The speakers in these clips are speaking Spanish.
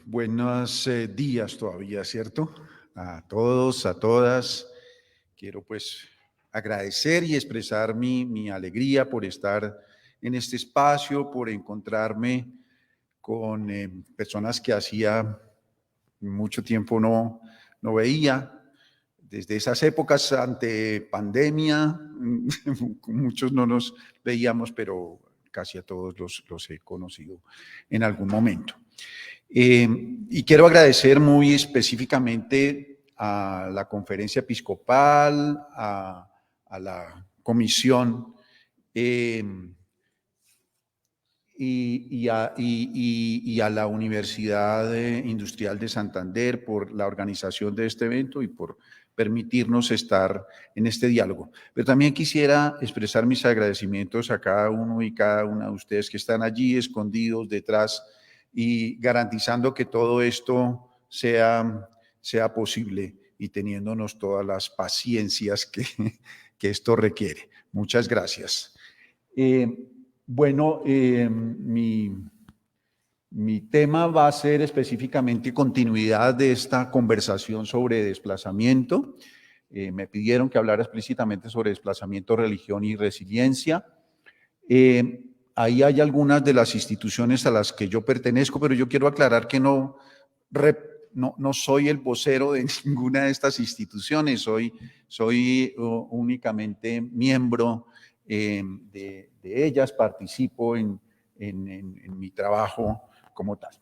buenos días todavía, ¿cierto? A todos, a todas. Quiero pues agradecer y expresar mi alegría por estar en este espacio, por encontrarme con personas que hacía mucho tiempo no veía. Desde esas épocas ante pandemia, muchos no nos veíamos, pero casi a todos los he conocido en algún momento. Y quiero agradecer muy específicamente a la Conferencia Episcopal, a la Comisión y a la Universidad Industrial de Santander por la organización de este evento y por permitirnos estar en este diálogo. Pero también quisiera expresar mis agradecimientos a cada uno y cada una de ustedes que están allí escondidos detrás y garantizando que todo esto sea posible y teniéndonos todas las paciencias que esto requiere. Muchas gracias. Bueno, mi tema va a ser específicamente continuidad de esta conversación sobre desplazamiento. Me pidieron que hablara explícitamente sobre desplazamiento, religión y resiliencia. Ahí hay algunas de las instituciones a las que yo pertenezco, pero yo quiero aclarar que no soy el vocero de ninguna de estas instituciones, soy únicamente miembro de ellas, participo en mi trabajo como tal.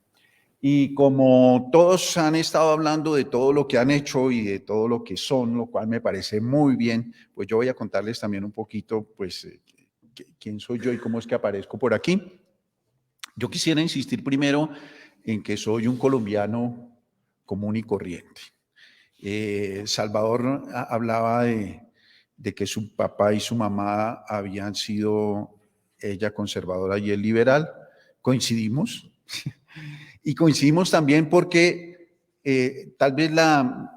Y como todos han estado hablando de todo lo que han hecho y de todo lo que son, lo cual me parece muy bien, pues yo voy a contarles también un poquito, pues, quién soy yo y cómo es que aparezco por aquí. Yo quisiera insistir primero en que soy un colombiano común y corriente. Salvador hablaba de que su papá y su mamá habían sido, ella conservadora y él liberal. Coincidimos. Y coincidimos también porque tal vez la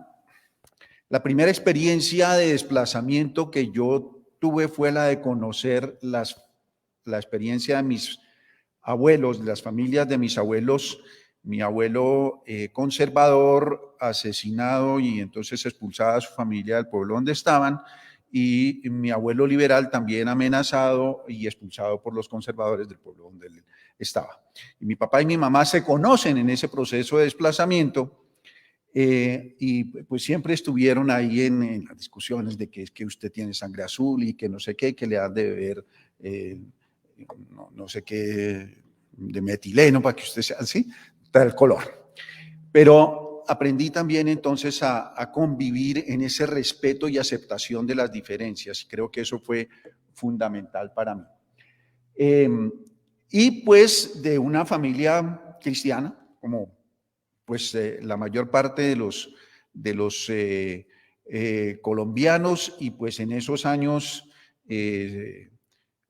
primera experiencia de desplazamiento que yo tuve fue la de conocer la experiencia de mis abuelos, de las familias de mis abuelos. Mi abuelo conservador, asesinado y entonces expulsada a su familia del pueblo donde estaban, y mi abuelo liberal también amenazado y expulsado por los conservadores del pueblo donde él estaba. Y mi papá y mi mamá se conocen en ese proceso de desplazamiento y pues siempre estuvieron ahí en las discusiones de que es que usted tiene sangre azul y que no sé qué, que le han de beber no sé qué de metileno para que usted sea así, tal color. Pero aprendí también entonces a convivir en ese respeto y aceptación de las diferencias. Creo que eso fue fundamental para mí. Y pues de una familia cristiana, como pues la mayor parte de los colombianos, y pues en esos años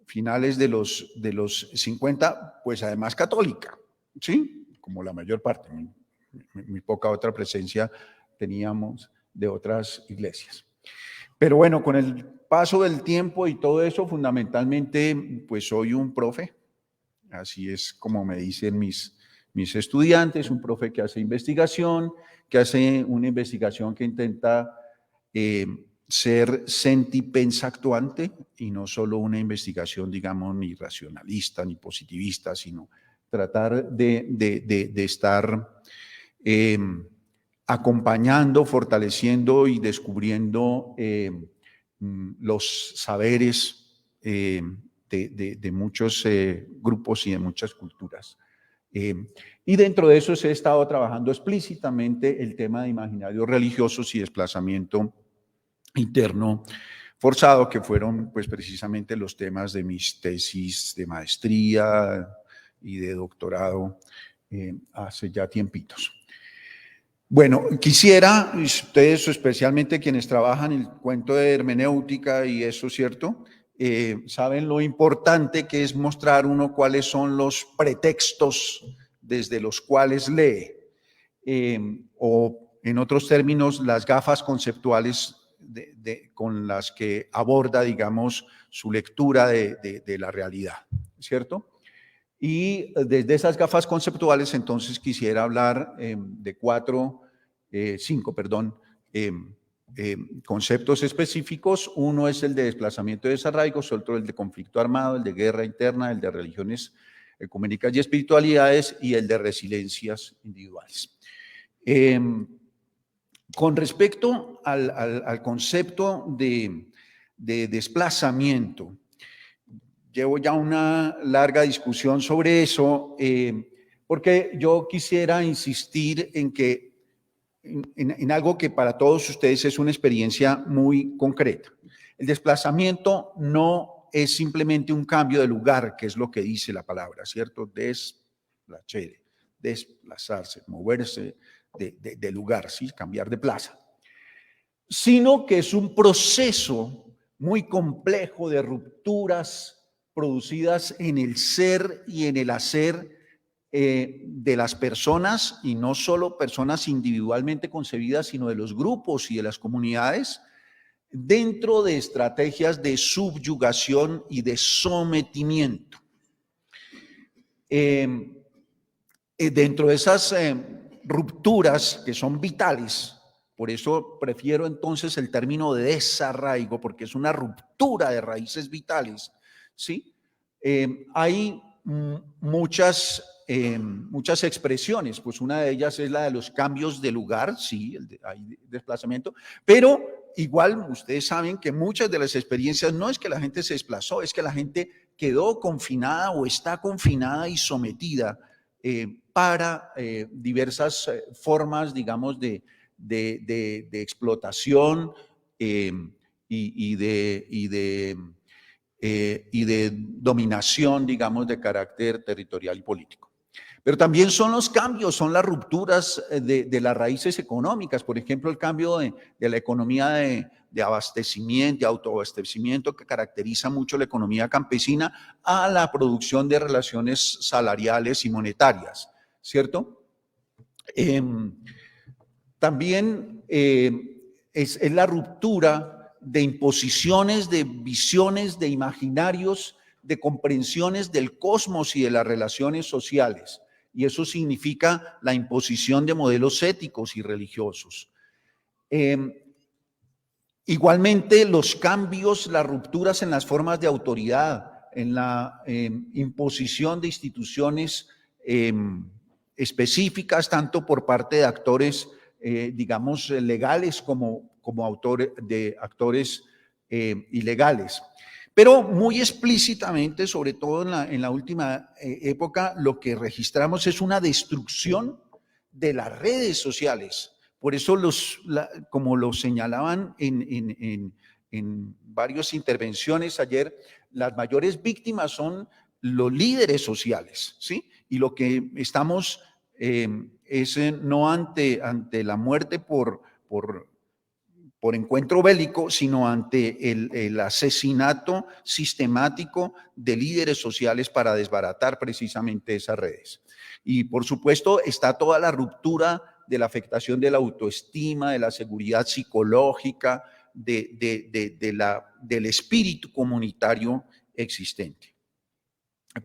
finales de los 50, pues además católica, ¿sí? Como la mayor parte, muy poca otra presencia teníamos de otras iglesias. Pero bueno, con el paso del tiempo y todo eso, fundamentalmente, pues soy un profe, así es como me dicen mis estudiantes, un profe que hace investigación, que hace una investigación que intenta ser senti-pensa-actuante y no solo una investigación, digamos, ni racionalista ni positivista, sino tratar de estar acompañando, fortaleciendo y descubriendo los saberes de muchos grupos y de muchas culturas. Y dentro de eso se ha estado trabajando explícitamente el tema de imaginarios religiosos y desplazamiento interno forzado, que fueron pues precisamente los temas de mis tesis de maestría y de doctorado hace ya tiempitos. Bueno, quisiera, ustedes especialmente quienes trabajan el cuento de hermenéutica y eso, ¿cierto? Saben lo importante que es mostrar uno cuáles son los pretextos desde los cuales lee, o en otros términos, las gafas conceptuales con las que aborda, digamos, su lectura de la realidad, ¿cierto? Y desde esas gafas conceptuales, entonces quisiera hablar de cinco, perdón, conceptos específicos. Uno es el de desplazamiento de desarraigos, otro el de conflicto armado, el de guerra interna, el de religiones ecuménicas y espiritualidades y el de resiliencias individuales. Con respecto al concepto de desplazamiento, llevo ya una larga discusión sobre eso, porque yo quisiera insistir en que en algo que para todos ustedes es una experiencia muy concreta. El desplazamiento no es simplemente un cambio de lugar, que es lo que dice la palabra, ¿cierto? Desplazarse, moverse de lugar, ¿sí? Cambiar de plaza. Sino que es un proceso muy complejo de rupturas producidas en el ser y en el hacer de las personas, y no solo personas individualmente concebidas, sino de los grupos y de las comunidades, dentro de estrategias de subyugación y de sometimiento. Dentro de esas rupturas que son vitales, por eso prefiero entonces el término de desarraigo, porque es una ruptura de raíces vitales, ¿sí? Hay muchas expresiones, pues una de ellas es la de los cambios de lugar, sí, hay desplazamiento, pero igual ustedes saben que muchas de las experiencias no es que la gente se desplazó, es que la gente quedó confinada o está confinada y sometida para diversas formas, digamos, de explotación y de dominación, digamos, de carácter territorial y político. Pero también son los cambios, son las rupturas de las raíces económicas. Por ejemplo, el cambio de la economía de abastecimiento, de autoabastecimiento, que caracteriza mucho la economía campesina, a la producción de relaciones salariales y monetarias, ¿cierto? También es la ruptura de imposiciones, de visiones, de imaginarios, de comprensiones del cosmos y de las relaciones sociales. Y eso significa la imposición de modelos éticos y religiosos. Igualmente, los cambios, las rupturas en las formas de autoridad, en la imposición de instituciones específicas, tanto por parte de actores, digamos, legales como actores ilegales. Pero muy explícitamente, sobre todo en la última época, lo que registramos es una destrucción de las redes sociales. Por eso, como lo señalaban en varias intervenciones ayer, las mayores víctimas son los líderes sociales, ¿sí? Y lo que estamos es no ante la muerte por encuentro bélico, sino ante el asesinato sistemático de líderes sociales para desbaratar precisamente esas redes. Y por supuesto está toda la ruptura de la afectación de la autoestima, de la seguridad psicológica, del espíritu comunitario existente.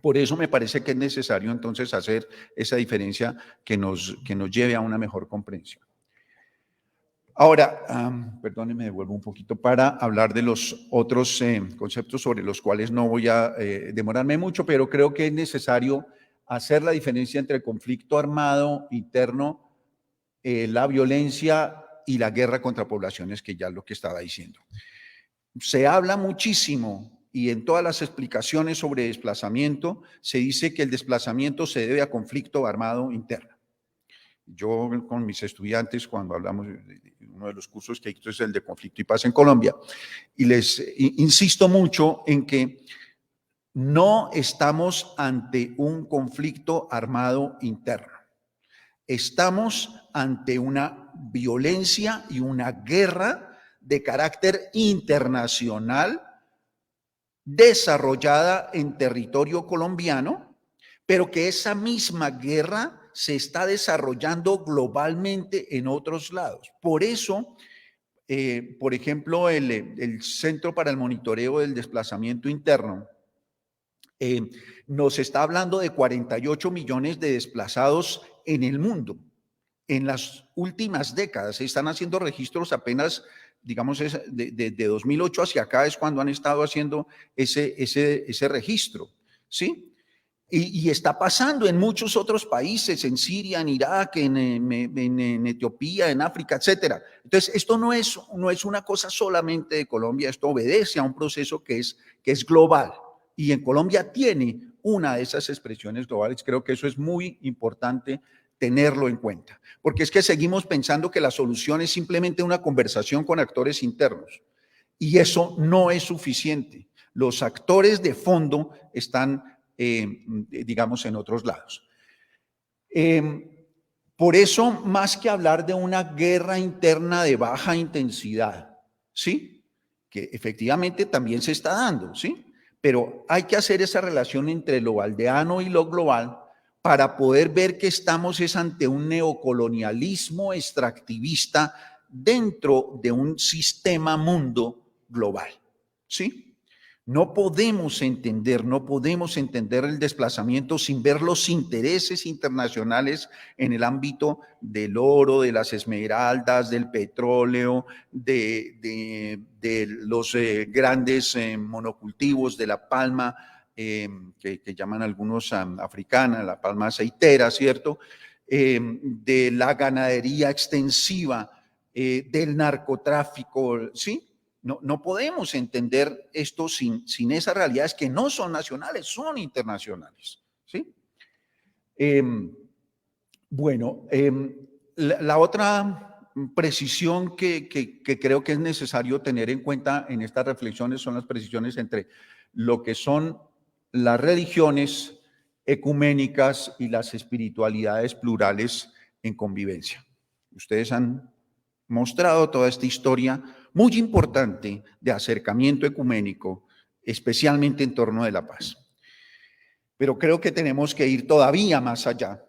Por eso me parece que es necesario entonces hacer esa diferencia que nos lleve a una mejor comprensión. Ahora, perdónenme, devuelvo un poquito para hablar de los otros conceptos sobre los cuales no voy a demorarme mucho, pero creo que es necesario hacer la diferencia entre el conflicto armado interno, la violencia y la guerra contra poblaciones, que ya es lo que estaba diciendo. Se habla muchísimo y en todas las explicaciones sobre desplazamiento se dice que el desplazamiento se debe a conflicto armado interno. Yo con mis estudiantes, cuando hablamos de uno de los cursos que hay, es el de conflicto y paz en Colombia, y les insisto mucho en que no estamos ante un conflicto armado interno. Estamos ante una violencia y una guerra de carácter internacional desarrollada en territorio colombiano, pero que esa misma guerra se está desarrollando globalmente en otros lados. Por eso, por ejemplo, el Centro para el Monitoreo del Desplazamiento Interno Eh, Nos está hablando de 48 millones de desplazados en el mundo. En las últimas décadas se están haciendo registros apenas, digamos, de 2008 hacia acá es cuando han estado haciendo ese registro, ¿sí? Y está pasando en muchos otros países, en Siria, en Irak, en Etiopía, en África, etcétera. Entonces, esto no es una cosa solamente de Colombia, esto obedece a un proceso que es global. Y en Colombia tiene una de esas expresiones globales. Creo que eso es muy importante tenerlo en cuenta, porque es que seguimos pensando que la solución es simplemente una conversación con actores internos. Y eso no es suficiente. Los actores de fondo están digamos, en otros lados. Por eso, más que hablar de una guerra interna de baja intensidad, ¿sí? Que efectivamente también se está dando, ¿sí? Pero hay que hacer esa relación entre lo aldeano y lo global para poder ver que estamos es ante un neocolonialismo extractivista dentro de un sistema mundo global, ¿sí? No podemos entender el desplazamiento sin ver los intereses internacionales en el ámbito del oro, de las esmeraldas, del petróleo, de los grandes monocultivos de la palma, que llaman algunos africana, la palma aceitera, ¿cierto? De la ganadería extensiva, del narcotráfico, ¿sí? No podemos entender esto sin esas realidades que no son nacionales, son internacionales, ¿sí? Bueno, la otra precisión que creo que es necesario tener en cuenta en estas reflexiones son las precisiones entre lo que son las religiones ecuménicas y las espiritualidades plurales en convivencia. Ustedes han mostrado toda esta historia muy importante de acercamiento ecuménico, especialmente en torno de la paz. Pero creo que tenemos que ir todavía más allá,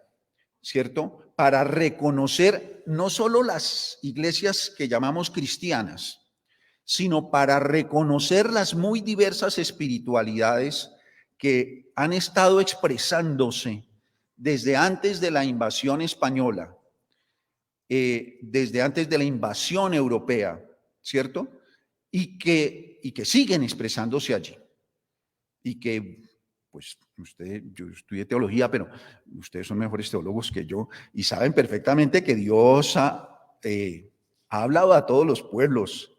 ¿cierto? Para reconocer no solo las iglesias que llamamos cristianas, sino para reconocer las muy diversas espiritualidades que han estado expresándose desde antes de la invasión española, desde antes de la invasión europea, ¿cierto? Y que siguen expresándose allí. Y que, pues, yo estudié teología, pero ustedes son mejores teólogos que yo y saben perfectamente que Dios ha hablado a todos los pueblos,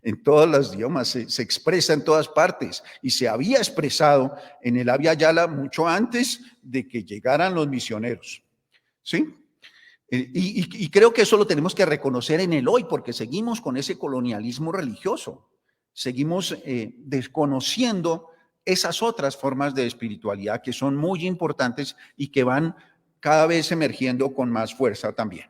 en todos los idiomas, se expresa en todas partes y se había expresado en el Abya Yala mucho antes de que llegaran los misioneros, ¿sí? Y creo que eso lo tenemos que reconocer en el hoy, porque seguimos con ese colonialismo religioso, seguimos desconociendo esas otras formas de espiritualidad que son muy importantes y que van cada vez emergiendo con más fuerza también.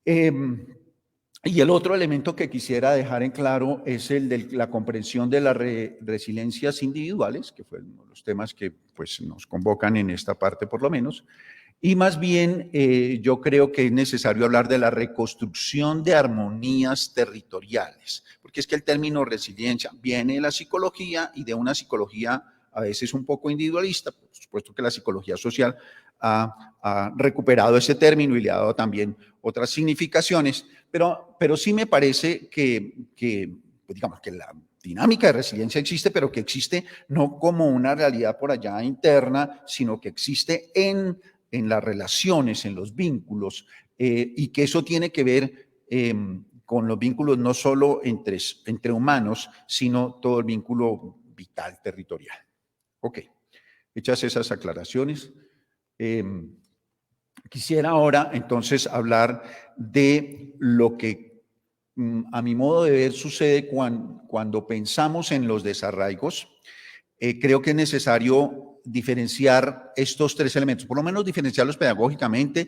Y el otro elemento que quisiera dejar en claro es el de la comprensión de las resiliencias individuales, que fue uno de los temas que pues, nos convocan en esta parte por lo menos. Y más bien yo creo que es necesario hablar de la reconstrucción de armonías territoriales, porque es que el término resiliencia viene de la psicología y de una psicología a veces un poco individualista, por supuesto que la psicología social ha recuperado ese término y le ha dado también otras significaciones, pero sí me parece que pues digamos que la dinámica de resiliencia existe, pero que existe no como una realidad por allá interna, sino que existe en las relaciones, en los vínculos, y que eso tiene que ver con los vínculos no solo entre humanos, sino todo el vínculo vital territorial. Ok, hechas esas aclaraciones, quisiera ahora entonces hablar de lo que a mi modo de ver sucede cuando pensamos en los desarraigos. Creo que es necesario diferenciar estos tres elementos, por lo menos diferenciarlos pedagógicamente.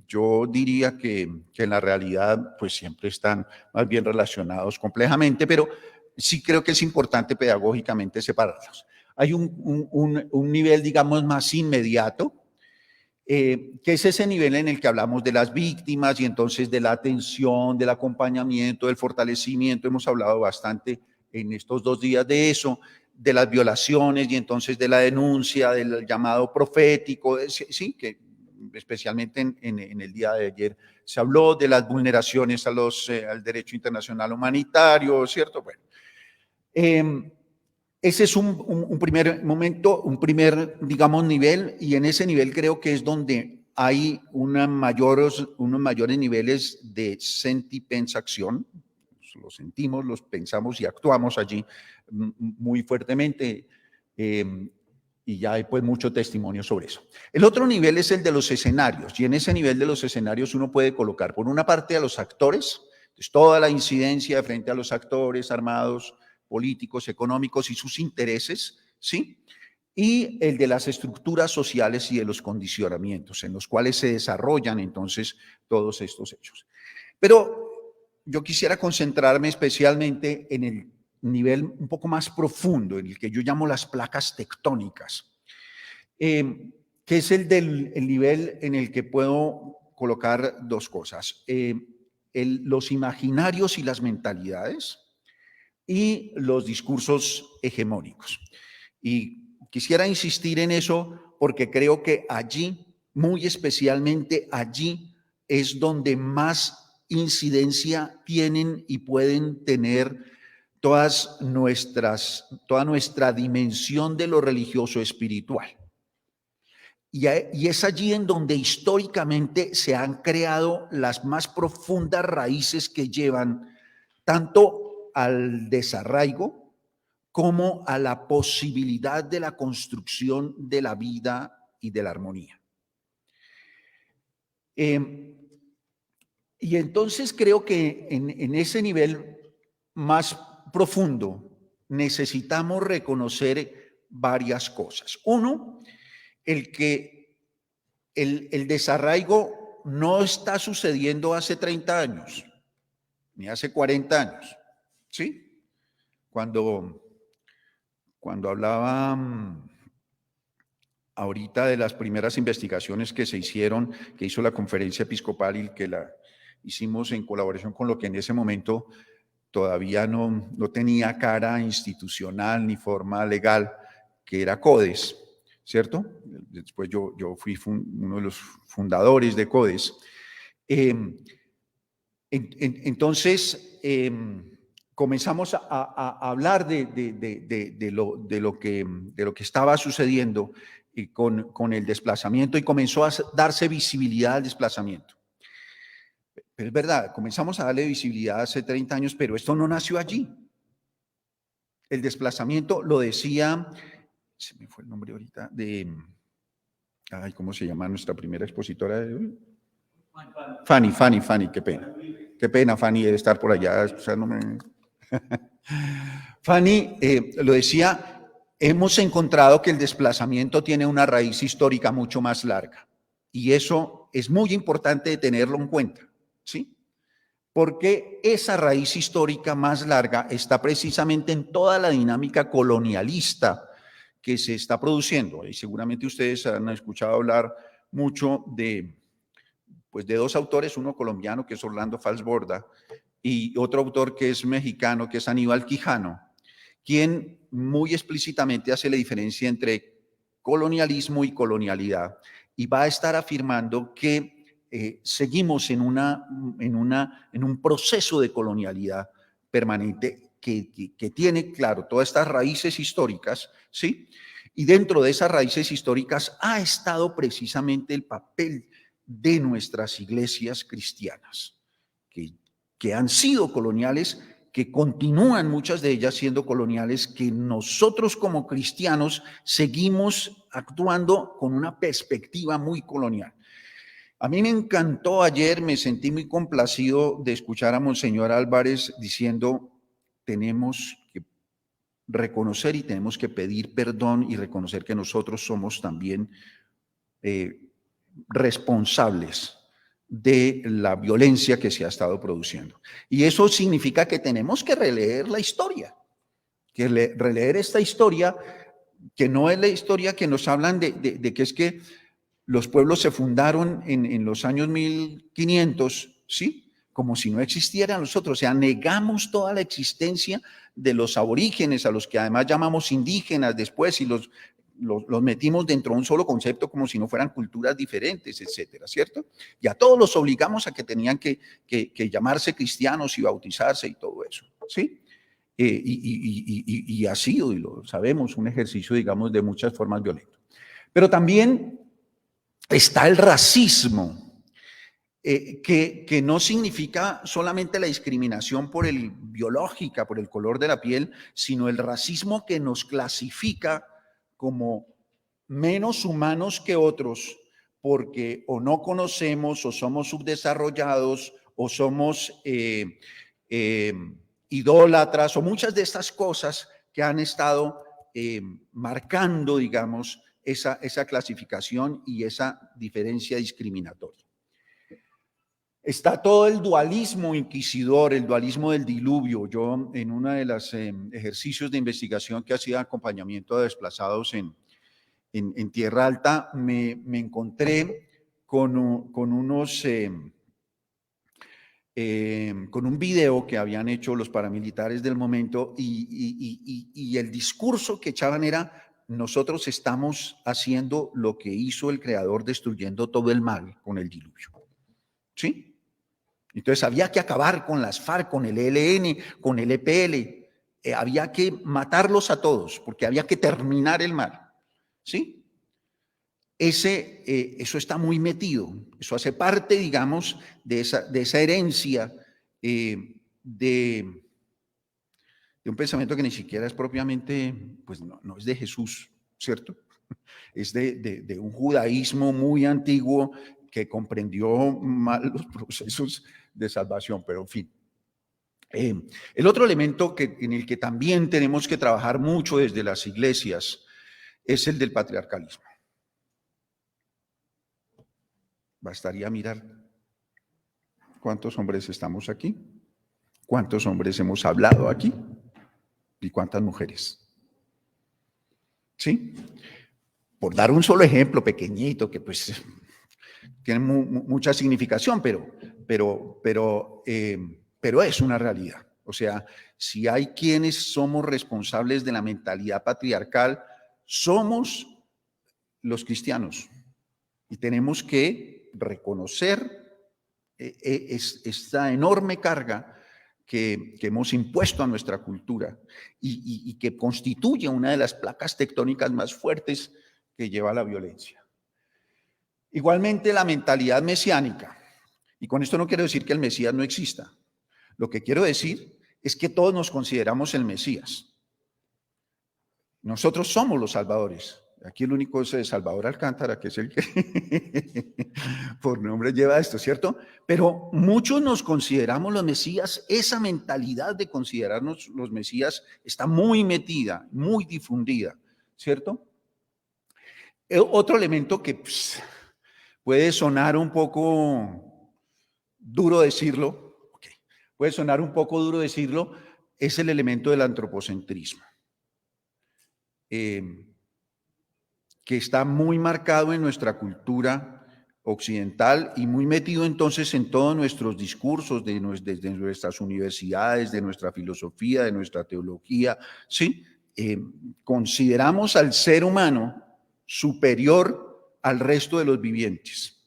Yo diría que en la realidad pues siempre están más bien relacionados complejamente, pero sí creo que es importante pedagógicamente separarlos. Hay un nivel, digamos, más inmediato, que es ese nivel en el que hablamos de las víctimas y entonces de la atención, del acompañamiento, del fortalecimiento. Hemos hablado bastante en estos 2 días de eso, de las violaciones y entonces de la denuncia, del llamado profético, sí, que especialmente en el día de ayer se habló de las vulneraciones al derecho internacional humanitario, ¿cierto? Bueno, ese es un primer momento, un primer, digamos, nivel, y en ese nivel creo que es donde hay unos mayores niveles de senti-pensa-acción. Lo sentimos, los pensamos y actuamos allí muy fuertemente, y ya hay pues mucho testimonio sobre eso. El otro nivel es el de los escenarios, y en ese nivel de los escenarios uno puede colocar por una parte a los actores, pues toda la incidencia frente a los actores armados, políticos, económicos y sus intereses, ¿sí? Y el de las estructuras sociales y de los condicionamientos en los cuales se desarrollan entonces todos estos hechos. Pero yo quisiera concentrarme especialmente en el nivel un poco más profundo, en el que yo llamo las placas tectónicas, que es el nivel en el que puedo colocar dos cosas, los imaginarios y las mentalidades, y los discursos hegemónicos. Y quisiera insistir en eso porque creo que allí, muy especialmente allí, es donde más incidencia tienen y pueden tener toda nuestra dimensión de lo religioso espiritual. Y es allí en donde históricamente se han creado las más profundas raíces que llevan tanto al desarraigo como a la posibilidad de la construcción de la vida y de la armonía. Y entonces creo que en ese nivel más profundo necesitamos reconocer varias cosas. Uno, el desarraigo no está sucediendo hace 30 años, ni hace 40 años, ¿sí? Cuando hablaba ahorita de las primeras investigaciones que se hicieron, que hizo la Conferencia Episcopal y que la hicimos en colaboración con lo que en ese momento todavía no tenía cara institucional ni forma legal, que era CODES, ¿cierto? Después yo fui uno de los fundadores de CODES. Entonces, comenzamos a hablar de lo que estaba sucediendo con el desplazamiento, y comenzó a darse visibilidad al desplazamiento. Pero es verdad, comenzamos a darle visibilidad hace 30 años, pero esto no nació allí. El desplazamiento lo decía, se me fue el nombre ahorita, ¿cómo se llama nuestra primera expositora? Fanny, qué pena. Qué pena, Fanny, de estar por allá escuchándome. Fanny lo decía, hemos encontrado que el desplazamiento tiene una raíz histórica mucho más larga, y eso es muy importante tenerlo en cuenta, ¿sí? Porque esa raíz histórica más larga está precisamente en toda la dinámica colonialista que se está produciendo. Y seguramente ustedes han escuchado hablar mucho de dos autores, uno colombiano que es Orlando Falsborda y otro autor que es mexicano, que es Aníbal Quijano, quien muy explícitamente hace la diferencia entre colonialismo y colonialidad, y va a estar afirmando que seguimos en un proceso de colonialidad permanente que tiene, claro, todas estas raíces históricas, ¿sí? Y dentro de esas raíces históricas ha estado precisamente el papel de nuestras iglesias cristianas, que han sido coloniales, que continúan muchas de ellas siendo coloniales, que nosotros como cristianos seguimos actuando con una perspectiva muy colonial. A mí me encantó ayer, me sentí muy complacido de escuchar a Monseñor Álvarez diciendo, tenemos que reconocer y tenemos que pedir perdón y reconocer que nosotros somos también responsables de la violencia que se ha estado produciendo. Y eso significa que tenemos que releer la historia, releer esta historia, que no es la historia que nos hablan de que es que los pueblos se fundaron en los años 1500, ¿sí? como si no existieran los otros. O sea, negamos toda la existencia de los aborígenes, a los que además llamamos indígenas después, y los metimos dentro de un solo concepto como si no fueran culturas diferentes, etcétera, ¿cierto? Y a todos los obligamos a que tenían que llamarse cristianos y bautizarse y todo eso, ¿sí? Y ha sido, y lo sabemos, un ejercicio, digamos, de muchas formas violentas. Pero también está el racismo, que no significa solamente la discriminación por el biológica, por el color de la piel, sino el racismo que nos clasifica como menos humanos que otros, porque o no conocemos, o somos subdesarrollados, o somos idólatras, o muchas de estas cosas que han estado marcando, digamos, esa clasificación y esa diferencia discriminatoria. Está todo el dualismo inquisidor, el dualismo del diluvio. Yo, en uno de los ejercicios de investigación que hacía acompañamiento a desplazados en Tierra Alta, me encontré con un video que habían hecho los paramilitares del momento, y el discurso que echaban era: nosotros estamos haciendo lo que hizo el Creador, destruyendo todo el mal con el diluvio. ¿Sí? Entonces había que acabar con las FARC, con el ELN, con el EPL. Había que matarlos a todos, porque había que terminar el mal. ¿Sí? Eso está muy metido. Eso hace parte, digamos, de esa herencia de un pensamiento que ni siquiera es propiamente, pues no es de Jesús, ¿cierto? Es de un judaísmo muy antiguo que comprendió mal los procesos de salvación, pero en fin. El otro elemento en el que también tenemos que trabajar mucho desde las iglesias es el del patriarcalismo. Bastaría mirar cuántos hombres estamos aquí, cuántos hombres hemos hablado aquí y cuántas mujeres. ¿Sí? Por dar un solo ejemplo pequeñito que pues tiene mucha significación, pero es una realidad. O sea, si hay quienes somos responsables de la mentalidad patriarcal, somos los cristianos, y tenemos que reconocer esta enorme carga que hemos impuesto a nuestra cultura y que constituye una de las placas tectónicas más fuertes que lleva a la violencia. Igualmente, la mentalidad mesiánica. Y con esto no quiero decir que el Mesías no exista. Lo que quiero decir es que todos nos consideramos el Mesías. Nosotros somos los salvadores. Aquí el único es Salvador Alcántara, que es el que por nombre lleva esto, ¿cierto? Pero muchos nos consideramos los Mesías. Esa mentalidad de considerarnos los Mesías está muy metida, muy difundida, ¿cierto? Otro elemento que puede sonar un poco duro decirlo, es el elemento del antropocentrismo, que está muy marcado en nuestra cultura occidental y muy metido entonces en todos nuestros discursos, desde nuestras universidades, de nuestra filosofía, de nuestra teología, ¿sí? Consideramos al ser humano superior al resto de los vivientes.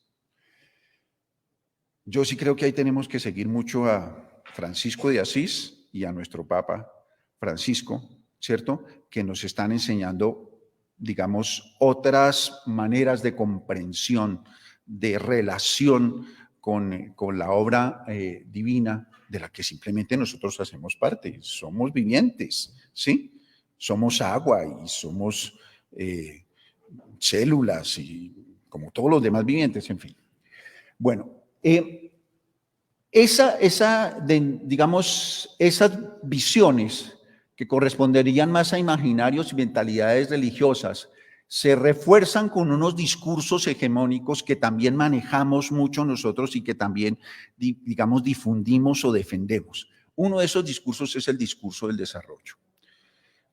Yo sí creo que ahí tenemos que seguir mucho a Francisco de Asís y a nuestro Papa Francisco, ¿cierto? Que nos están enseñando, digamos, otras maneras de comprensión, de relación con la obra divina de la que simplemente nosotros hacemos parte. Somos vivientes, ¿sí? Somos agua y somos células y como todos los demás vivientes, en fin. Bueno, digamos, esas visiones que corresponderían más a imaginarios y mentalidades religiosas se refuerzan con unos discursos hegemónicos que también manejamos mucho nosotros y que también, digamos, difundimos o defendemos. Uno de esos discursos es el discurso del desarrollo.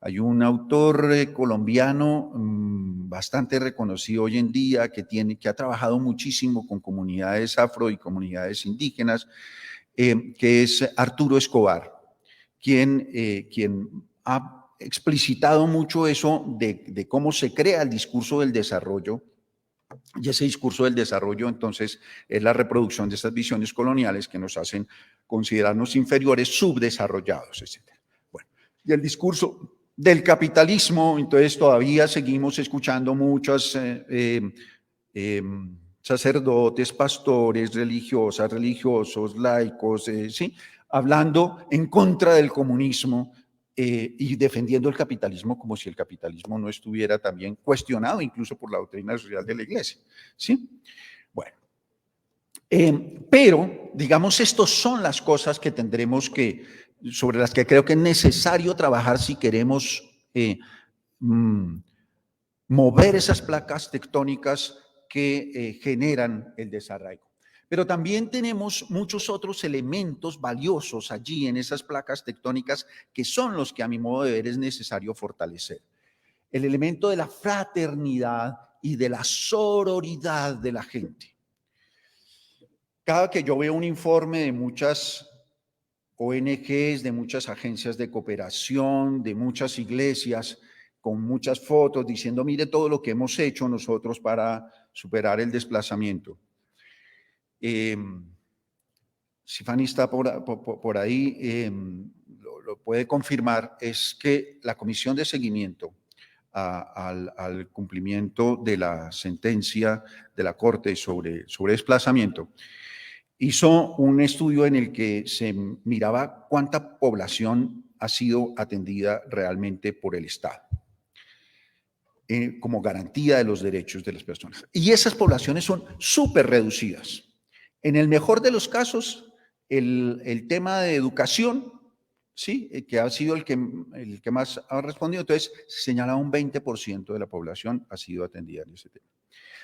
Hay un autor colombiano bastante reconocido hoy en día que ha trabajado muchísimo con comunidades afro y comunidades indígenas, que es Arturo Escobar, quien ha explicitado mucho eso de cómo se crea el discurso del desarrollo. Y ese discurso del desarrollo, entonces, es la reproducción de estas visiones coloniales que nos hacen considerarnos inferiores, subdesarrollados, etc. Bueno, y el discurso del capitalismo, entonces todavía seguimos escuchando muchos sacerdotes, pastores, religiosas, religiosos, laicos, ¿sí? Hablando en contra del comunismo, y defendiendo el capitalismo como si el capitalismo no estuviera también cuestionado incluso por la doctrina social de la Iglesia, ¿sí? Bueno, pero digamos, estas son las cosas que tendremos que, sobre las que creo que es necesario trabajar si queremos mover esas placas tectónicas que generan el desarraigo. Pero también tenemos muchos otros elementos valiosos allí en esas placas tectónicas que son los que a mi modo de ver es necesario fortalecer. El elemento de la fraternidad y de la sororidad de la gente. Cada que yo veo un informe de muchas ONGs, de muchas agencias de cooperación, de muchas iglesias, con muchas fotos diciendo, mire todo lo que hemos hecho nosotros para superar el desplazamiento. Si Fanny está por ahí, lo puede confirmar, es que la comisión de seguimiento al cumplimiento de la sentencia de la Corte sobre desplazamiento hizo un estudio en el que se miraba cuánta población ha sido atendida realmente por el Estado como garantía de los derechos de las personas. Y esas poblaciones son súper reducidas. En el mejor de los casos, el tema de educación, ¿sí? Que ha sido el que más ha respondido, entonces se señala un 20% de la población ha sido atendida en ese tema.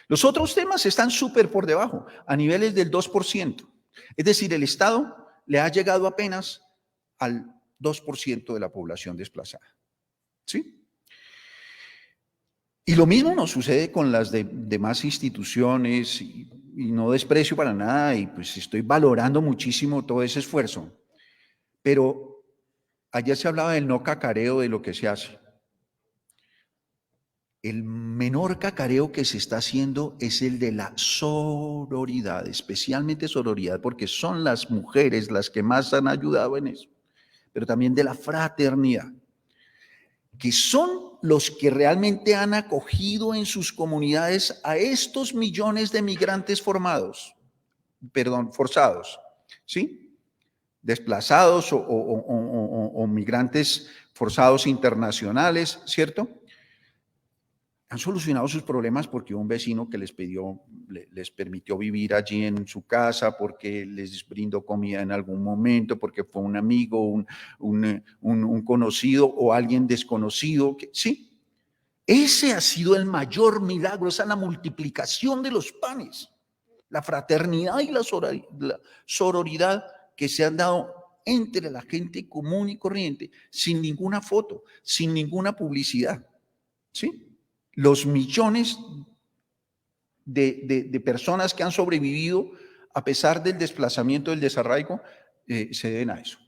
Los otros temas están súper por debajo, a niveles del 2%. Es decir, el Estado le ha llegado apenas al 2% de la población desplazada. ¿Sí? Y lo mismo nos sucede con las demás instituciones, y no desprecio para nada, y pues estoy valorando muchísimo todo ese esfuerzo. Pero ayer se hablaba del no cacareo de lo que se hace. El menor cacareo que se está haciendo es el de la sororidad, especialmente sororidad, porque son las mujeres las que más han ayudado en eso, pero también de la fraternidad, que son los que realmente han acogido en sus comunidades a estos millones de migrantes forzados, ¿sí? Desplazados o migrantes forzados internacionales, ¿cierto? Han solucionado sus problemas porque un vecino que les permitió vivir allí en su casa, porque les brindó comida en algún momento, porque fue un amigo, un conocido o alguien desconocido. Sí, ese ha sido el mayor milagro, esa es la multiplicación de los panes, la fraternidad y la sororidad que se han dado entre la gente común y corriente, sin ninguna foto, sin ninguna publicidad. ¿Sí? Los millones de personas que han sobrevivido a pesar del desplazamiento, del desarraigo, se deben a eso.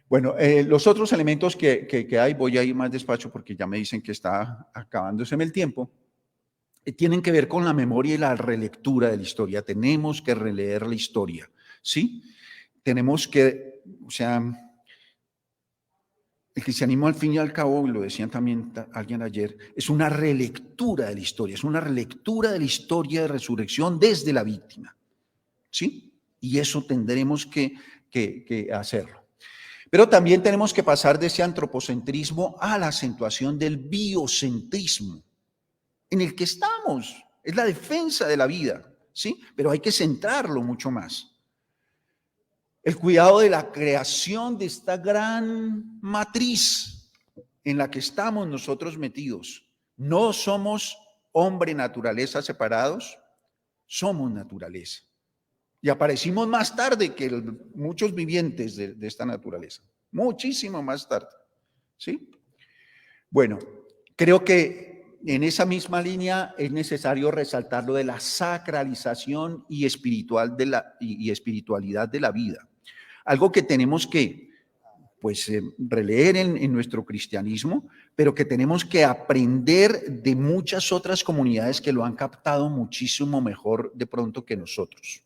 Bueno, los otros elementos que hay, voy a ir más despacio porque ya me dicen que está acabándoseme el tiempo, tienen que ver con la memoria y la relectura de la historia. Tenemos que releer la historia, ¿sí? Tenemos que, o sea, el cristianismo, al fin y al cabo, lo decían también alguien ayer, es una relectura de la historia, es una relectura de la historia de resurrección desde la víctima, ¿sí? Y eso tendremos que hacerlo. Pero también tenemos que pasar de ese antropocentrismo a la acentuación del biocentrismo, en el que estamos, es la defensa de la vida, ¿sí? Pero hay que centrarlo mucho más. El cuidado de la creación de esta gran matriz en la que estamos nosotros metidos. No somos hombre-naturaleza separados, somos naturaleza. Y aparecimos más tarde que muchos vivientes de esta naturaleza, muchísimo más tarde. ¿Sí? Bueno, creo que en esa misma línea es necesario resaltar lo de la sacralización y espiritualidad de la vida. algo que tenemos que pues releer en nuestro cristianismo, pero que tenemos que aprender de muchas otras comunidades que lo han captado muchísimo mejor de pronto que nosotros,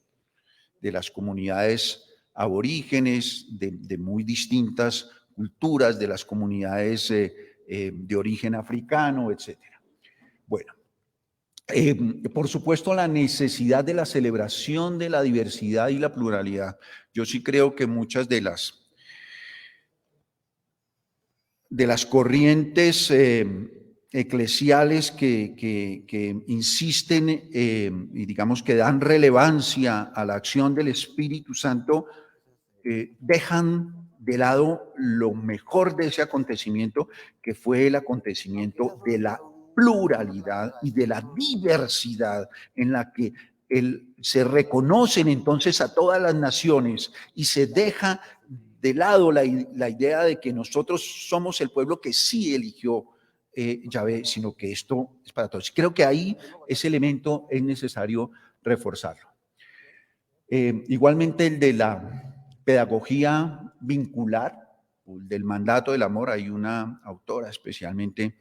de las comunidades aborígenes, de muy distintas culturas, de las comunidades de origen africano, etcétera. Bueno, por supuesto, la necesidad de la celebración de la diversidad y la pluralidad. Yo sí creo que muchas de las corrientes eclesiales que insisten y digamos que dan relevancia a la acción del Espíritu Santo, dejan de lado lo mejor de ese acontecimiento, que fue el acontecimiento de la pluralidad y de la diversidad en la que se reconocen entonces a todas las naciones y se deja de lado la idea de que nosotros somos el pueblo que sí eligió Yahvé, sino que esto es para todos. Creo que ahí ese elemento es necesario reforzarlo. Igualmente el de la pedagogía vincular, del mandato del amor. Hay una autora especialmente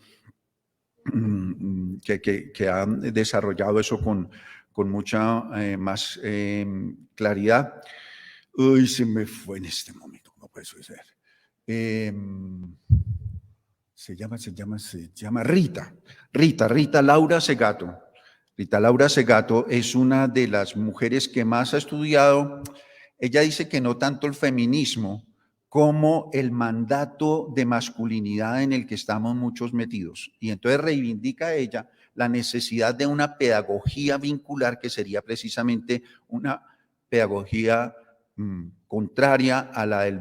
que ha desarrollado eso con mucha más claridad. Uy, se me fue en este momento, ¿cómo puede ser? Se llama Rita Laura Segato. Rita Laura Segato es una de las mujeres que más ha estudiado. Ella dice que no tanto el feminismo como el mandato de masculinidad en el que estamos muchos metidos. Y entonces reivindica ella la necesidad de una pedagogía vincular, que sería precisamente una pedagogía contraria a la del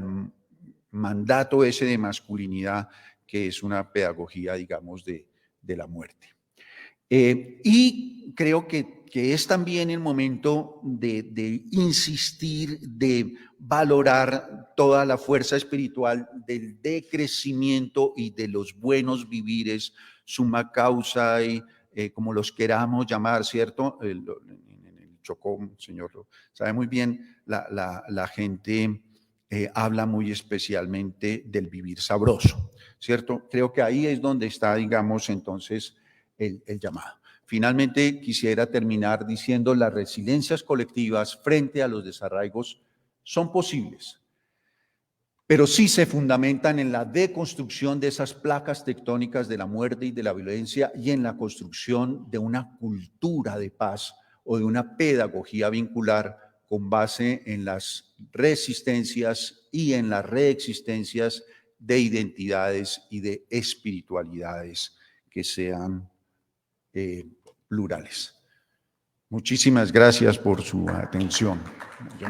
mandato ese de masculinidad, que es una pedagogía, digamos, de la muerte. Y creo que es también el momento de insistir, de valorar toda la fuerza espiritual del decrecimiento y de los buenos vivires, summa causa y como los queramos llamar, ¿cierto? En el Chocó, señor, sabe muy bien, la gente habla muy especialmente del vivir sabroso, ¿cierto? Creo que ahí es donde está, digamos, entonces, el llamado. Finalmente, quisiera terminar diciendo las resiliencias colectivas frente a los desarraigos son posibles, pero sí se fundamentan en la deconstrucción de esas placas tectónicas de la muerte y de la violencia y en la construcción de una cultura de paz o de una pedagogía vincular con base en las resistencias y en las reexistencias de identidades y de espiritualidades que sean plurales. Muchísimas gracias por su atención.